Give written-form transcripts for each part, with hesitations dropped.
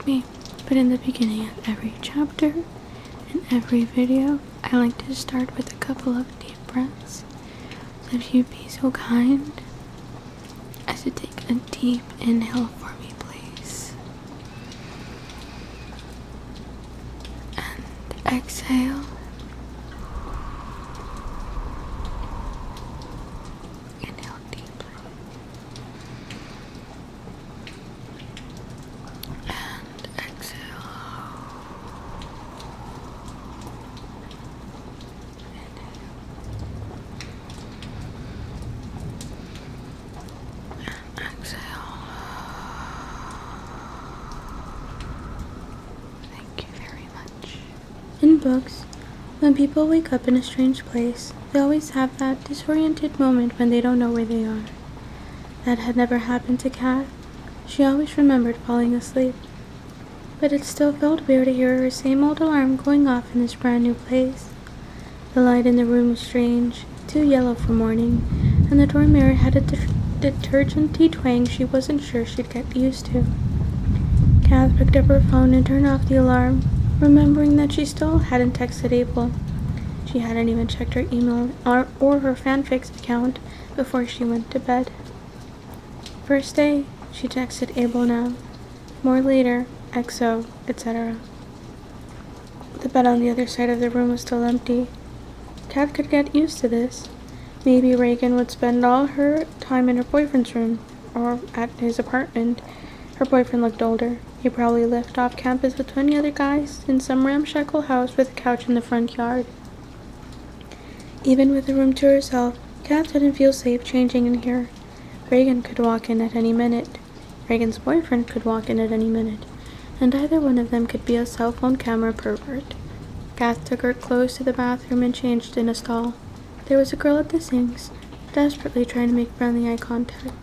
me, but in the beginning of every chapter and every video, I like to start with a couple of deep breaths. So if you'd be so kind as to take a deep inhale for me, please. And exhale. Inhale deeply. And exhale. In books, when people wake up in a strange place, they always have that disoriented moment when they don't know where they are. That had never happened to Kat. She always remembered falling asleep. But it still felt weird to hear her same old alarm going off in this brand new place. The light in the room was strange, too yellow for morning, and the door mirror had a detergent-y twang she wasn't sure she'd get used to. Cather picked up her phone and turned off the alarm, remembering that she still hadn't texted Abel. She hadn't even checked her email or her fanfics account before she went to bed. First day, she texted Abel now. More later, XO, etc. The bed on the other side of the room was still empty. Kat could get used to this. Maybe Reagan would spend all her time in her boyfriend's room, or at his apartment. Her boyfriend looked older. He probably lived off campus with 20 other guys in some ramshackle house with a couch in the front yard. Even with the room to herself, Kat didn't feel safe changing in here. Reagan could walk in at any minute. Reagan's boyfriend could walk in at any minute. And either one of them could be a cell phone camera pervert. Kat took her clothes to the bathroom and changed in a stall. There was a girl at the sinks, desperately trying to make friendly eye contact.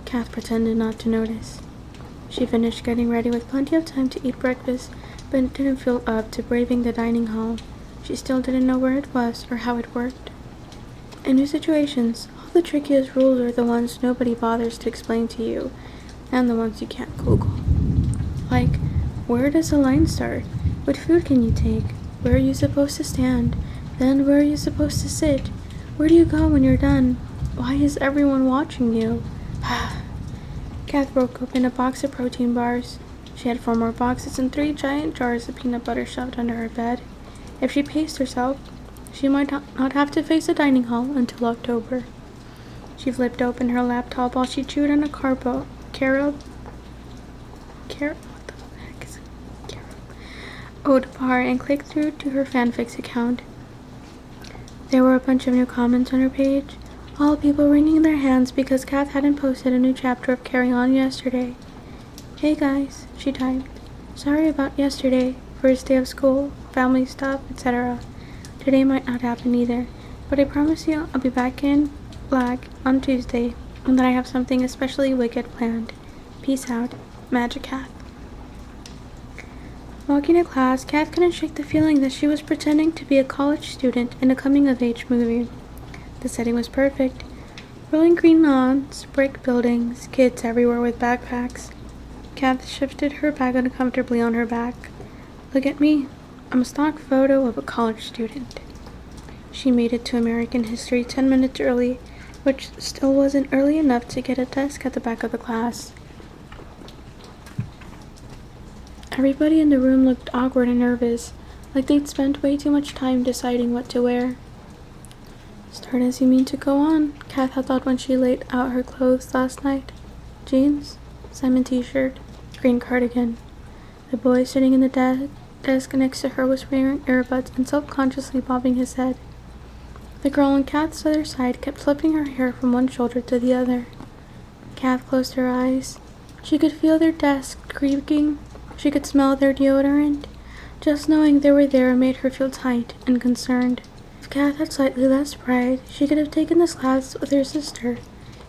Kat pretended not to notice. She finished getting ready with plenty of time to eat breakfast, but didn't feel up to braving the dining hall. She still didn't know where it was or how it worked. In new situations, all the trickiest rules are the ones nobody bothers to explain to you, and the ones you can't Google. Like, where does the line start? What food can you take? Where are you supposed to stand? Then where are you supposed to sit? Where do you go when you're done? Why is everyone watching you? Kat broke open a box of protein bars. She had 4 more boxes and 3 giant jars of peanut butter shoved under her bed. If she paced herself, she might not have to face the dining hall until October. She flipped open her laptop while she chewed on a oat bar and clicked through to her fanfics account. There were a bunch of new comments on her page. All people wringing their hands because Kath hadn't posted a new chapter of Carry On yesterday. Hey guys, she typed. Sorry about yesterday, first day of school, family stuff, etc. Today might not happen either, but I promise you I'll be back in black on Tuesday, and that I have something especially wicked planned. Peace out, Magic Cat. Walking to class, Kat couldn't shake the feeling that she was pretending to be a college student in a coming-of-age movie. The setting was perfect. Rolling green lawns, brick buildings, kids everywhere with backpacks. Kat shifted her bag uncomfortably on her back. Look at me. I'm a stock photo of a college student. She made it to American history 10 minutes early, which still wasn't early enough to get a desk at the back of the class. Everybody in the room looked awkward and nervous, like they'd spent way too much time deciding what to wear. Start as you mean to go on, Kath had thought when she laid out her clothes last night. Jeans, Simon t-shirt, green cardigan. The boy sitting in the desk next to her was wearing earbuds and self-consciously bobbing his head. The girl on Kath's other side kept flipping her hair from one shoulder to the other. Kath closed her eyes. She could feel their desk creaking. She could smell their deodorant. Just knowing they were there made her feel tight and concerned. If Kath had slightly less pride, she could have taken this class with her sister.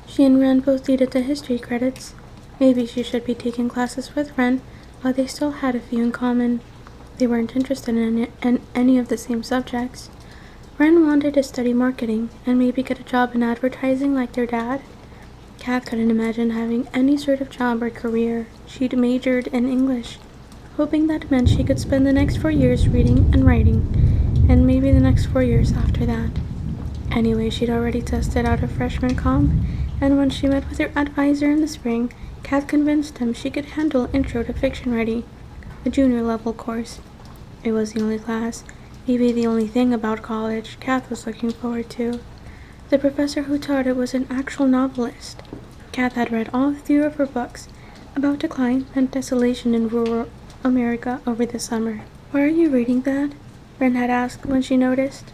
She and Ren both needed the history credits. Maybe she should be taking classes with Ren, while they still had a few in common. They weren't interested in any of the same subjects. Ren wanted to study marketing and maybe get a job in advertising like their dad. Kath couldn't imagine having any sort of job or career. She'd majored in English. hoping that meant she could spend the next 4 years reading and writing, and maybe the next 4 years after that. Anyway, she'd already tested out a freshman comp, and when she met with her advisor in the spring, Cath convinced him she could handle Intro to Fiction Writing, a junior level course. It was the only class, maybe the only thing about college, Cath was looking forward to. The professor who taught it was an actual novelist. Cath had read all 3 of her books about decline and desolation in rural America over the summer. "Why are you reading that?" Ren had asked when she noticed.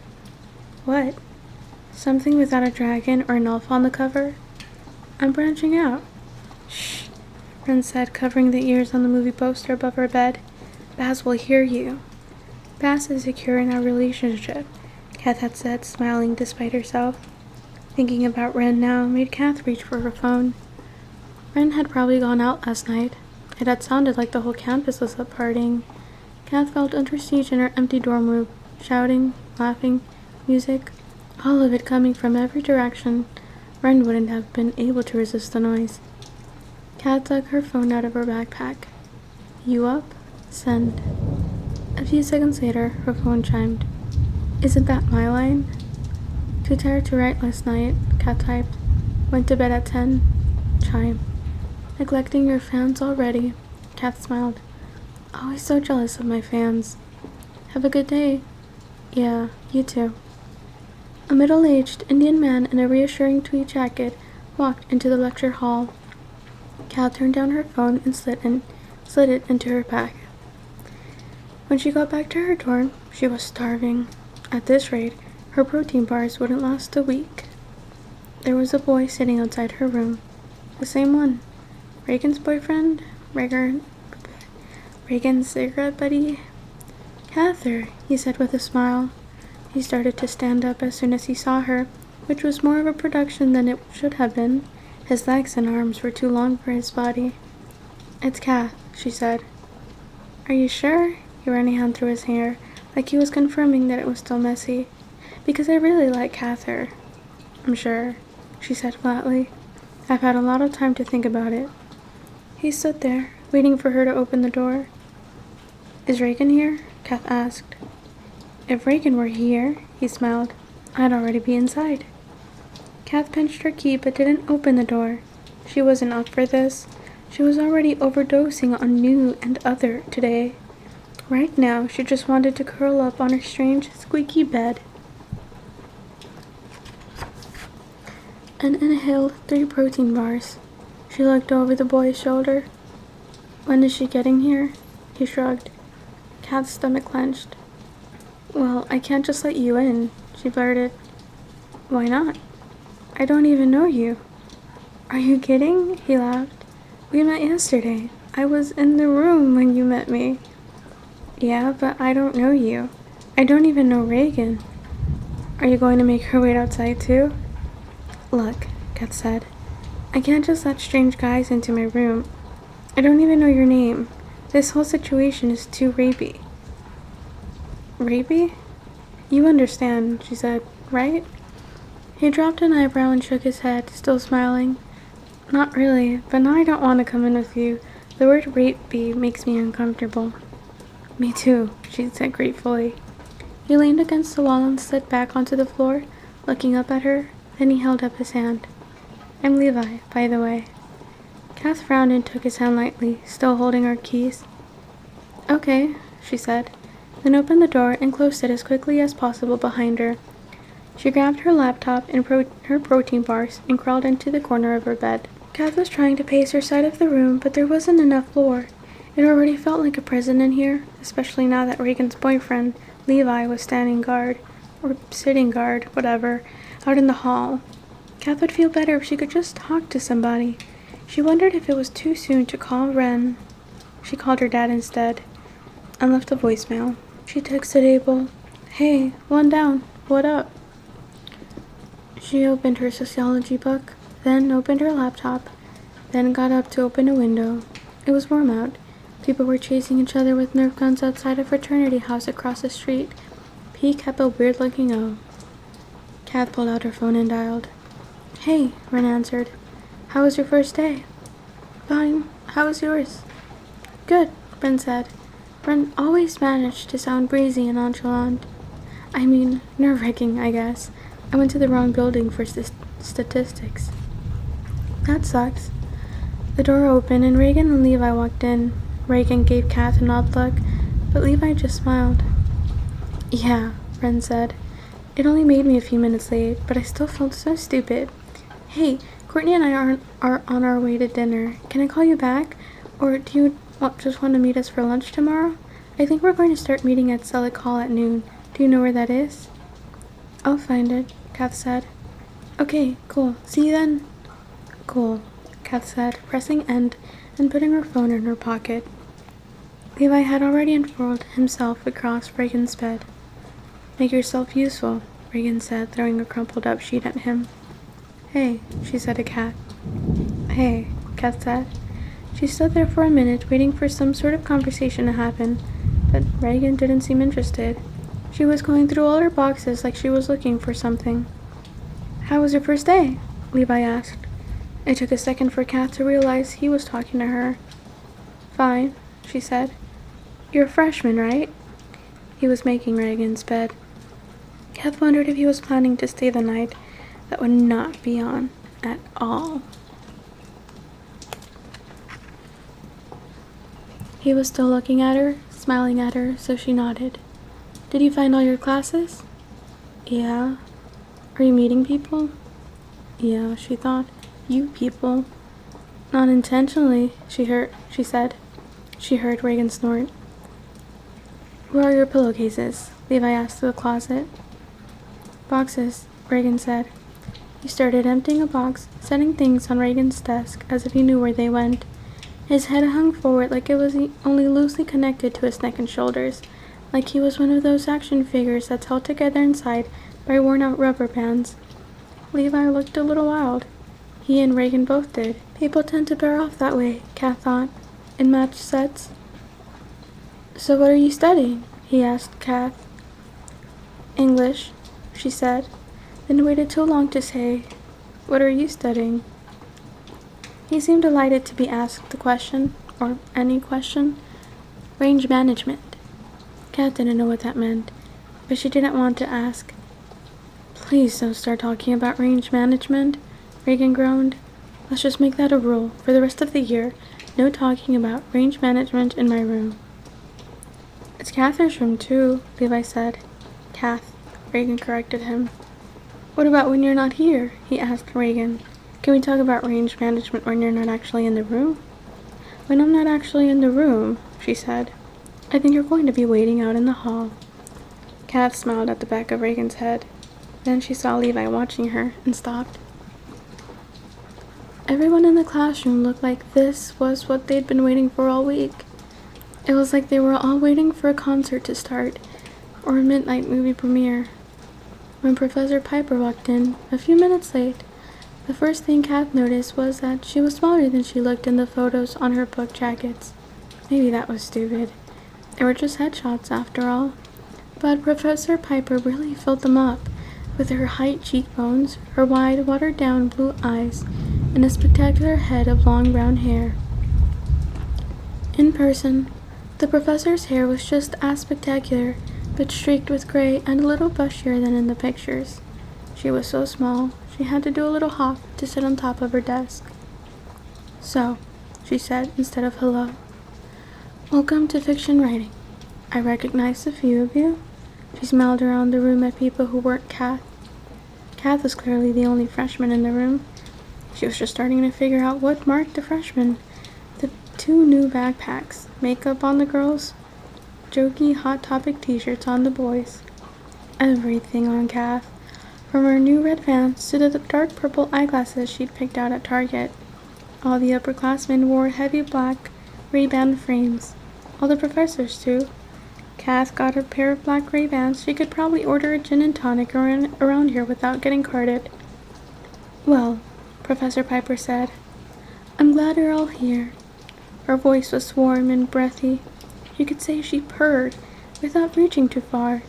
"What? Something without a dragon or an elf on the cover?" "I'm branching out." "Shh," Ren said, covering the ears on the movie poster above her bed. "Baz will hear you." "Baz is secure in our relationship," Cath had said, smiling despite herself. Thinking about Ren now made Cath reach for her phone. Ren had probably gone out last night. It had sounded like the whole campus was up partying. Cath felt under siege in her empty dorm room, shouting, laughing, music, all of it coming from every direction. Ren wouldn't have been able to resist the noise. Cath took her phone out of her backpack. "You up?" "Send." A few seconds later, her phone chimed. "Isn't that my line?" "Too tired to write last night," Cath typed. "Went to bed at 10. Chime. "Neglecting your fans already," Cath smiled. "Always so jealous of my fans." "Have a good day." "Yeah, you too." A middle-aged Indian man in a reassuring tweed jacket walked into the lecture hall. Cath turned down her phone and slid it into her pack. When she got back to her dorm, she was starving. At this rate, her protein bars wouldn't last a week. There was a boy sitting outside her room. The same one. Reagan's boyfriend? Reagan's cigarette buddy? "Cather," he said with a smile. He started to stand up as soon as he saw her, which was more of a production than it should have been. His legs and arms were too long for his body. "It's Cath," she said. "Are you sure?" He ran a hand through his hair, like he was confirming that it was still messy. "Because I really like Cather." "I'm sure," she said flatly. "I've had a lot of time to think about it." He stood there, waiting for her to open the door. "Is Reagan here?" Cath asked. "If Reagan were here," he smiled, "I'd already be inside." Cath pinched her key but didn't open the door. She wasn't up for this. She was already overdosing on new and other today. Right now, she just wanted to curl up on her strange, squeaky bed and inhaled 3 protein bars. She looked over the boy's shoulder. "When is she getting here?" He shrugged. Cath's stomach clenched. "Well, I can't just let you in," she blurted. "Why not?" "I don't even know you." "Are you kidding?" He laughed. "We met yesterday. I was in the room when you met me." "Yeah, but I don't know you. I don't even know Reagan." "Are you going to make her wait outside too?" "Look," Cath said, "I can't just let strange guys into my room. I don't even know your name. This whole situation is too rapey." "Rapey?" "You understand," she said, "right?" He dropped an eyebrow and shook his head, still smiling. "Not really, but now I don't want to come in with you. The word rapey makes me uncomfortable." "Me too," she said gratefully. He leaned against the wall and slid back onto the floor, looking up at her. Then he held up his hand. "I'm Levi, by the way." Cath frowned and took his hand lightly, still holding her keys. "Okay," she said, then opened the door and closed it as quickly as possible behind her. She grabbed her laptop and her protein bars and crawled into the corner of her bed. Cath was trying to pace her side of the room, but there wasn't enough floor. It already felt like a prison in here, especially now that Reagan's boyfriend, Levi, was standing guard, or sitting guard, whatever, out in the hall. Cath would feel better if she could just talk to somebody. She wondered if it was too soon to call Ren. She called her dad instead and left a voicemail. She texted Abel, "Hey, one down, what up?" She opened her sociology book, then opened her laptop, then got up to open a window. It was warm out. People were chasing each other with Nerf guns outside a fraternity house across the street. P kept a weird-looking O. Cath pulled out her phone and dialed. "Hey," Ren answered. "How was your first day?" "Fine. How was yours?" "Good," Ren said. Brent always managed to sound breezy and nonchalant. I mean, nerve-wracking, I guess. I went to the wrong building for statistics. That sucks. The door opened and Reagan and Levi walked in. Reagan gave Cather an odd look, but Levi just smiled. Yeah, Brent said. It only made me a few minutes late, but I still felt so stupid. Hey, Courtney and I are on our way to dinner. Can I call you back? Or do you just want to meet us for lunch tomorrow? I think we're going to start meeting at Selleck Hall at noon. Do you know where that is? I'll find it, Kath said. Okay, cool. See you then. Cool, Kath said, pressing end and putting her phone in her pocket. Levi had already unfurled himself across Reagan's bed. Make yourself useful, Reagan said, throwing a crumpled up sheet at him. Hey, she said to Kath. Hey, Kath said. She stood there for a minute, waiting for some sort of conversation to happen, but Reagan didn't seem interested. She was going through all her boxes like she was looking for something. How was your first day? Levi asked. It took a second for Kath to realize he was talking to her. Fine, she said. You're a freshman, right? He was making Reagan's bed. Kath wondered if he was planning to stay the night. That would not be on at all. He was still looking at her, smiling at her, so she nodded. Did you find all your classes? Yeah. Are you meeting people? Yeah, she thought. You people. Not intentionally, she said. She heard Reagan snort. Where are your pillowcases? Levi asked to the closet. Boxes, Reagan said. He started emptying a box, setting things on Reagan's desk as if he knew where they went. His head hung forward like it was only loosely connected to his neck and shoulders, like he was one of those action figures that's held together inside by worn-out rubber bands. Levi looked a little wild. He and Reagan both did. People tend to bear off that way, Kath thought, in matched sets. So what are you studying? He asked Kath. English, she said, then waited too long to say, what are you studying? He seemed delighted to be asked the question, or any question. Range management. Kath didn't know what that meant, but she didn't want to ask. Please don't start talking about range management, Reagan groaned. Let's just make that a rule. For the rest of the year, no talking about range management in my room. It's Cather's room too, Levi said. Kath, Reagan corrected him. What about when you're not here? He asked Reagan. Can we talk about range management when you're not actually in the room? When I'm not actually in the room, she said. I think you're going to be waiting out in the hall. Kath smiled at the back of Reagan's head. Then she saw Levi watching her and stopped. Everyone in the classroom looked like this was what they'd been waiting for all week. It was like they were all waiting for a concert to start, or a midnight movie premiere. When Professor Piper walked in, a few minutes late, the first thing Kath noticed was that she was smaller than she looked in the photos on her book jackets. Maybe that was stupid. They were just headshots after all. But Professor Piper really filled them up, with her height cheekbones, her wide, watered-down blue eyes, and a spectacular head of long brown hair. In person, the professor's hair was just as spectacular, but streaked with gray and a little bushier than in the pictures. She was so small, she had to do a little hop to sit on top of her desk. So, she said instead of hello. Welcome to fiction writing. I recognize a few of you. She smiled around the room at people who weren't Kath. Kath was clearly the only freshman in the room. She was just starting to figure out what marked a freshman. The two new backpacks, makeup on the girls, jokey Hot Topic t-shirts on the boys. Everything on Kath, from her new red Vans to the dark purple eyeglasses she'd picked out at Target. All the upperclassmen wore heavy black Ray-Ban frames. All the professors too. Kath got her pair of black Ray-Bans. She could probably order a gin and tonic around here without getting carded. Well, Professor Piper said, I'm glad you're all here. Her voice was warm and breathy. You could say she purred without reaching too far,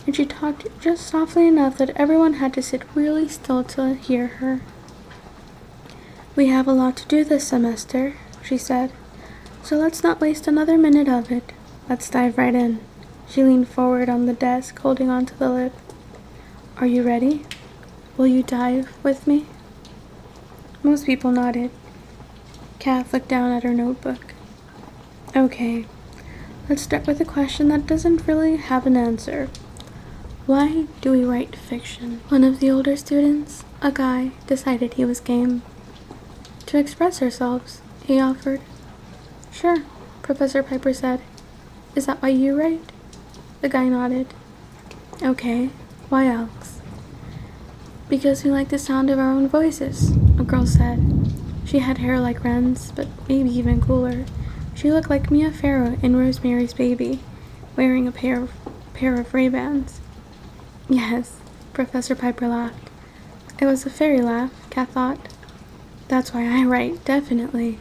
and she talked just softly enough that everyone had to sit really still to hear her. We have a lot to do this semester, she said, so let's not waste another minute of it. let's dive right in. She leaned forward on the desk, holding onto the lip. Are you ready? Will you dive with me? Most people nodded. Kath looked down at her notebook. Okay, let's start with a question that doesn't really have an answer. Why do we write fiction? One of the older students, a guy, decided he was game. To express ourselves, he offered. Sure, Professor Piper said. Is that why you write? The guy nodded. Okay, why else? Because we like the sound of our own voices, a girl said. She had hair like Wren's, but maybe even cooler. She looked like Mia Farrow in Rosemary's Baby, wearing a pair of Ray-Bans. Yes, Professor Piper laughed. It was a fairy laugh, Kat thought. That's why I write, definitely.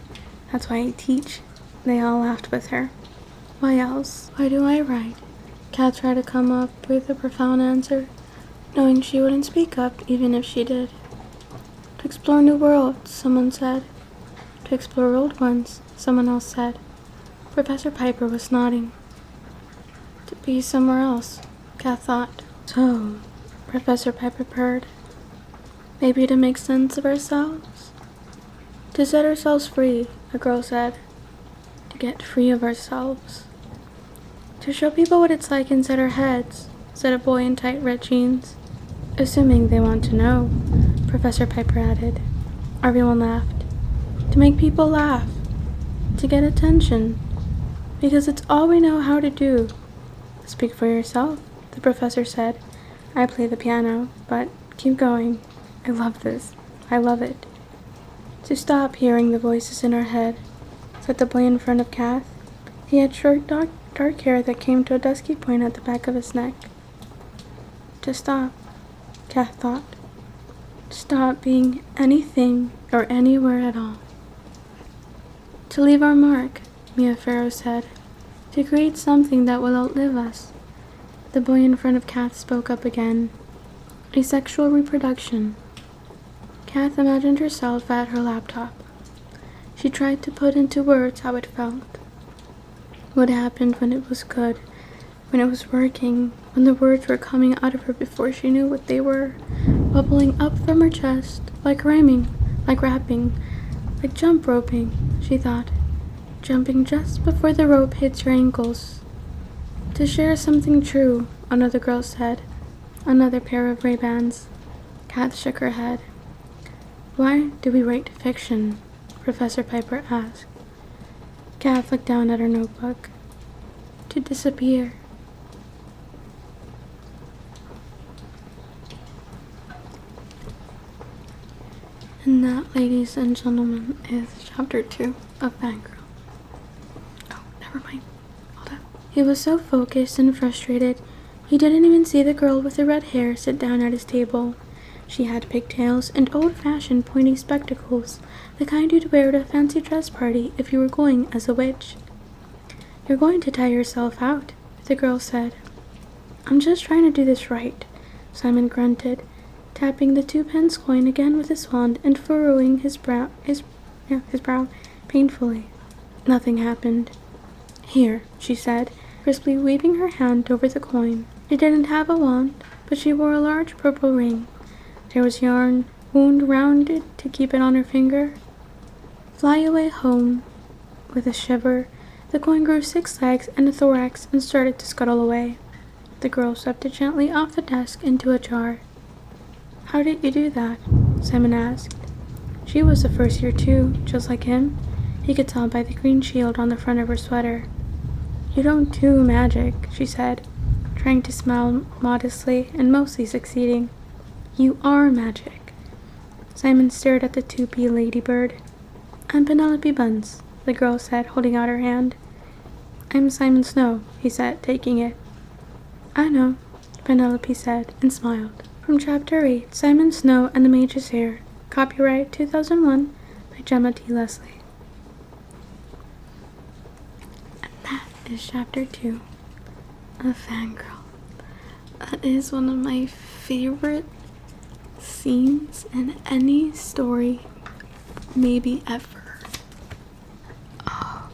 That's why I teach. They all laughed with her. Why else? Why do I write? Kat tried to come up with a profound answer, knowing she wouldn't speak up even if she did. To explore new worlds, someone said. To explore old ones, someone else said. Professor Piper was nodding. To be somewhere else, Kat thought. So, Professor Piper purred. Maybe to make sense of ourselves? To set ourselves free, a girl said. To get free of ourselves. To show people what it's like inside our heads, said a boy in tight red jeans. Assuming they want to know, Professor Piper added. Everyone laughed. To make people laugh. To get attention. Because it's all we know how to do. Speak for yourself, the professor said. I play the piano, but keep going. I love this. I love it. To stop hearing the voices in our head, said the boy in front of Kath. He had short, dark hair that came to a dusky point at the back of his neck. To stop, Kath thought. To stop being anything or anywhere at all. To leave our mark, Mia Farrow said. To create something that will outlive us. The boy in front of Kath spoke up again. Asexual reproduction. Kath imagined herself at her laptop. She tried to put into words how it felt. What happened when it was good, when it was working, when the words were coming out of her before she knew what they were, bubbling up from her chest, like rhyming, like rapping, like jump roping, she thought. Jumping just before the rope hits your ankles. To share something true, another girl said. Another pair of Ray-Bans. Kath shook her head. Why do we write fiction? Professor Piper asked. Kath looked down at her notebook. To disappear. And that, ladies and gentlemen, is chapter 2 of Fangirl. Oh, never mind. Hold up. He was so focused and frustrated, he didn't even see the girl with the red hair sit down at his table. She had pigtails and old-fashioned pointy spectacles, the kind you'd wear at a fancy dress party if you were going as a witch. You're going to tire yourself out, the girl said. I'm just trying to do this right, Simon grunted, tapping the 2-pence coin again with his wand and furrowing his brow painfully. Nothing happened. Here, she said, crisply waving her hand over the coin. She didn't have a wand, but she wore a large purple ring. There was yarn wound round it to keep it on her finger. Fly away home. With a shiver, the coin grew 6 legs and a thorax and started to scuttle away. The girl swept it gently off the desk into a jar. How did you do that? Simon asked. She was a first year too, just like him. He could tell by the green shield on the front of her sweater. You don't do magic, she said, trying to smile modestly and mostly succeeding. You are magic. Simon stared at the 2p ladybird. I'm Penelope Bunce, the girl said, holding out her hand. I'm Simon Snow, he said, taking it. I know, Penelope said, and smiled. From Chapter 8, Simon Snow and the Mage's Hair. Copyright 2001 by Gemma T. Leslie. And that is Chapter 2 of Fangirl. That is one of my favorite scenes in any story, maybe ever.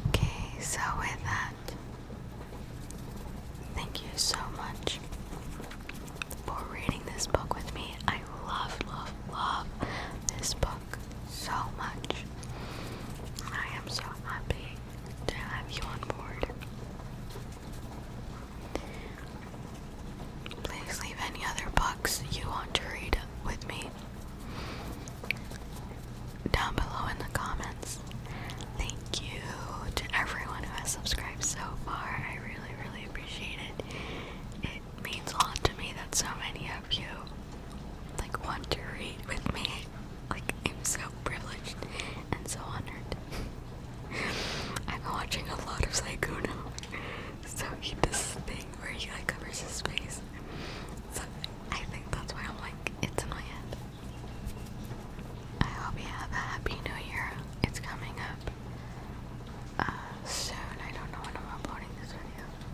Okay, so with that,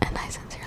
and I sincerely